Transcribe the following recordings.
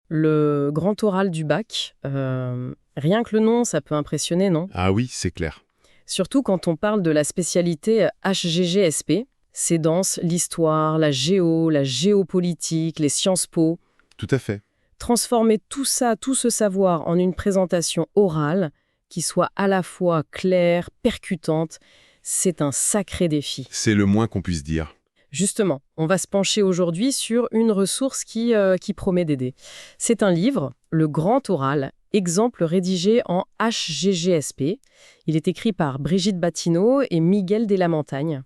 Le grand oral du bac, rien que le nom, ça peut impressionner, non? Ah oui, c'est clair. Surtout quand on parle de la spécialité HGGSP. C'est dense, l'histoire, la géo, la géopolitique, les sciences po. Tout à fait. Transformer tout ça, tout ce savoir en une présentation orale qui soit à la fois claire, percutante, c'est un sacré défi. C'est le moins qu'on puisse dire. Justement, on va se pencher aujourd'hui sur une ressource qui promet d'aider. C'est un livre, Le Grand Oral, exemple rédigé en HGGSP. Il est écrit par Brigitte Batineau et Miguel Delamontagne.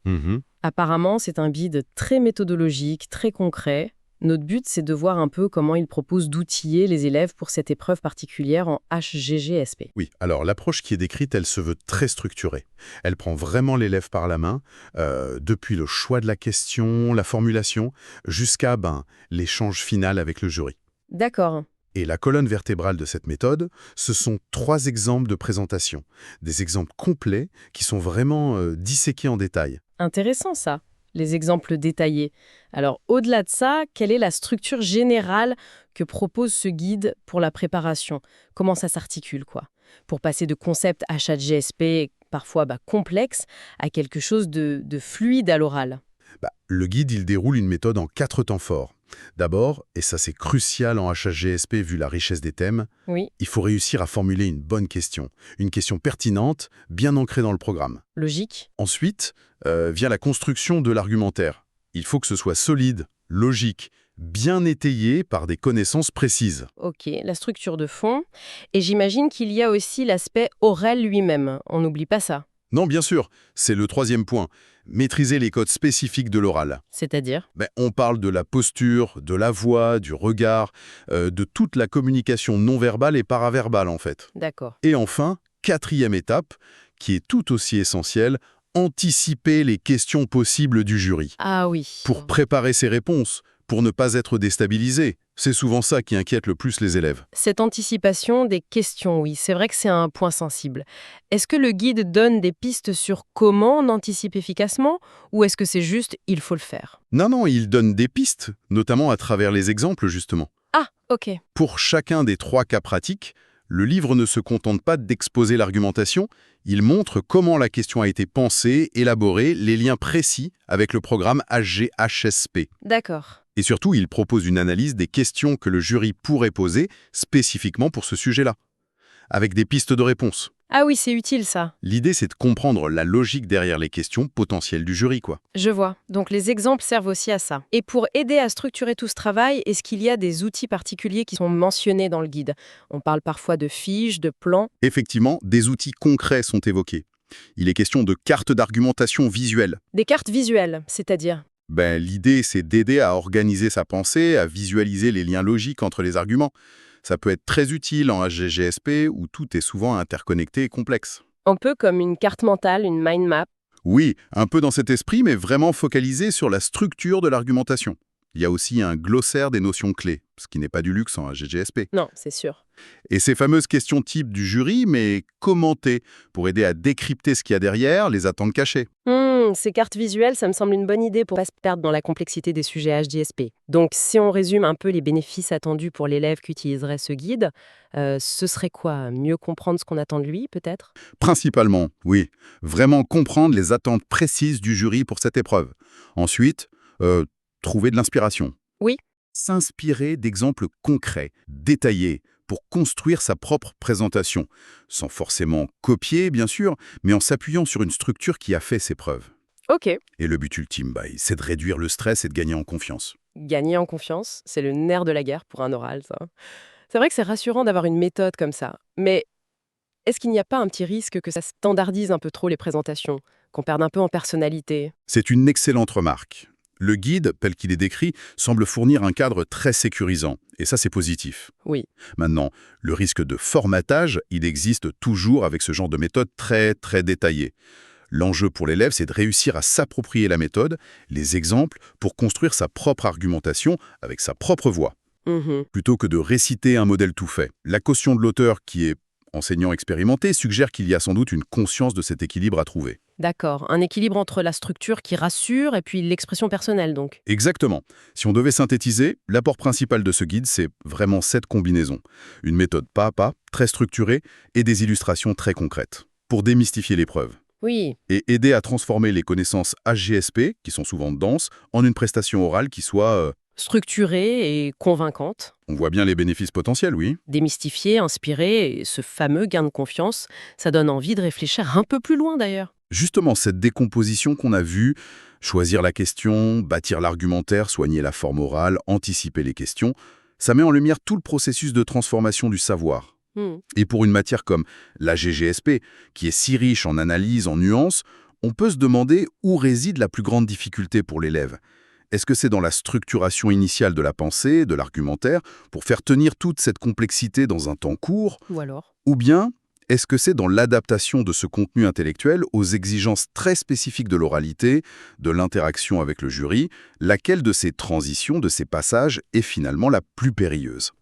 Apparemment, c'est un guide très méthodologique, très concret. Notre but, c'est de voir un peu comment il propose d'outiller les élèves pour cette épreuve particulière en HGGSP. Oui, alors l'approche qui est décrite, elle se veut très structurée. Elle prend vraiment l'élève par la main, depuis le choix de la question, la formulation, jusqu'à l'échange final avec le jury. D'accord. Et la colonne vertébrale de cette méthode, ce sont 3 exemples de présentation. Des exemples complets qui sont vraiment disséqués en détail. Intéressant ça, les exemples détaillés. Alors, au-delà de ça, quelle est la structure générale que propose ce guide pour la préparation? Comment ça s'articule, quoi? Pour passer de concepts HGSP parfois complexes à quelque chose de fluide à l'oral. Le guide, il déroule une méthode en 4 temps forts. D'abord, et ça c'est crucial en HGSP vu la richesse des thèmes, Oui, il faut réussir à formuler une question pertinente, bien ancrée dans le programme. logique. Ensuite, vient la construction de l'argumentaire. Il faut que ce soit solide, logique, bien étayé par des connaissances précises. Ok, la structure de fond. Et j'imagine qu'il y a aussi l'aspect oral lui-même. On n'oublie pas ça. Non, bien sûr, c'est le 3e point. Maîtriser les codes spécifiques de l'oral. C'est-à-dire? On parle de la posture, de la voix, du regard, de toute la communication non verbale et paraverbale en fait. D'accord. Et enfin, 4e étape, qui est tout aussi essentielle, anticiper les questions possibles du jury. Ah oui. Pour préparer ses réponses, pour ne pas être déstabilisé. C'est souvent ça qui inquiète le plus les élèves. Cette anticipation des questions, oui, c'est vrai que c'est un point sensible. Est-ce que le guide donne des pistes sur comment on anticipe efficacement ou est-ce que c'est juste « il faut le faire » ? Non, il donne des pistes, notamment à travers les exemples justement. Ah, ok. Pour chacun des 3 cas pratiques, le livre ne se contente pas d'exposer l'argumentation, il montre comment la question a été pensée, élaborée, les liens précis avec le programme HGHSP. D'accord. Et surtout, il propose une analyse des questions que le jury pourrait poser spécifiquement pour ce sujet-là, avec des pistes de réponse. Ah oui, c'est utile ça. L'idée, c'est de comprendre la logique derrière les questions potentielles du jury, quoi. Je vois. Donc les exemples servent aussi à ça. Et pour aider à structurer tout ce travail, est-ce qu'il y a des outils particuliers qui sont mentionnés dans le guide? On parle parfois de fiches, de plans. Effectivement, des outils concrets sont évoqués. Il est question de cartes d'argumentation visuelles. Des cartes visuelles, c'est-à-dire? L'idée, c'est d'aider à organiser sa pensée, à visualiser les liens logiques entre les arguments. Ça peut être très utile en HGGSP où tout est souvent interconnecté et complexe. Un peu comme une carte mentale, une mind map. Oui, un peu dans cet esprit, mais vraiment focalisé sur la structure de l'argumentation. Il y a aussi un glossaire des notions clés, ce qui n'est pas du luxe en HGGSP. Non, c'est sûr. Et ces fameuses questions types du jury, mais commentées, pour aider à décrypter ce qu'il y a derrière, les attentes cachées. Ces cartes visuelles, ça me semble une bonne idée pour pas se perdre dans la complexité des sujets HDSP. Donc, si on résume un peu les bénéfices attendus pour l'élève qui utiliserait ce guide, ce serait quoi? Mieux comprendre ce qu'on attend de lui, peut-être? Principalement, oui. Vraiment comprendre les attentes précises du jury pour cette épreuve. Ensuite, trouver de l'inspiration. Oui. S'inspirer d'exemples concrets, détaillés, pour construire sa propre présentation, sans forcément copier, bien sûr, mais en s'appuyant sur une structure qui a fait ses preuves. Ok. Et le but ultime, c'est de réduire le stress et de gagner en confiance. Gagner en confiance, c'est le nerf de la guerre pour un oral, ça. C'est vrai que c'est rassurant d'avoir une méthode comme ça. Mais est-ce qu'il n'y a pas un petit risque que ça standardise un peu trop les présentations, qu'on perde un peu en personnalité? C'est une excellente remarque. Le guide, tel qu'il est décrit, semble fournir un cadre très sécurisant, et ça c'est positif. Oui. Maintenant, le risque de formatage, il existe toujours avec ce genre de méthode très détaillée. L'enjeu pour l'élève, c'est de réussir à s'approprier la méthode, les exemples, pour construire sa propre argumentation avec sa propre voix, plutôt que de réciter un modèle tout fait. La caution de l'auteur, qui est enseignant expérimenté, suggère qu'il y a sans doute une conscience de cet équilibre à trouver. D'accord, un équilibre entre la structure qui rassure et puis l'expression personnelle donc. Exactement. Si on devait synthétiser, l'apport principal de ce guide, c'est vraiment cette combinaison. Une méthode pas à pas, très structurée, et des illustrations très concrètes, pour démystifier l'épreuve. Oui, Et aider à transformer les connaissances HGSP, qui sont souvent denses, en une prestation orale qui soit... structurée et convaincante, on voit bien les bénéfices potentiels, oui. démystifiée, inspirée, et ce fameux gain de confiance, ça donne envie de réfléchir un peu plus loin d'ailleurs. Justement, cette décomposition qu'on a vue, choisir la question, bâtir l'argumentaire, soigner la forme orale, anticiper les questions, ça met en lumière tout le processus de transformation du savoir. Hmm. Et pour une matière comme la GGSP, qui est si riche en analyse, en nuances, on peut se demander où réside la plus grande difficulté pour l'élève. Est-ce que c'est dans la structuration initiale de la pensée, de l'argumentaire, pour faire tenir toute cette complexité dans un temps court, Ou alors? ou bien est-ce que c'est dans l'adaptation de ce contenu intellectuel aux exigences très spécifiques de l'oralité, de l'interaction avec le jury, laquelle de ces transitions, de ces passages est finalement la plus périlleuse?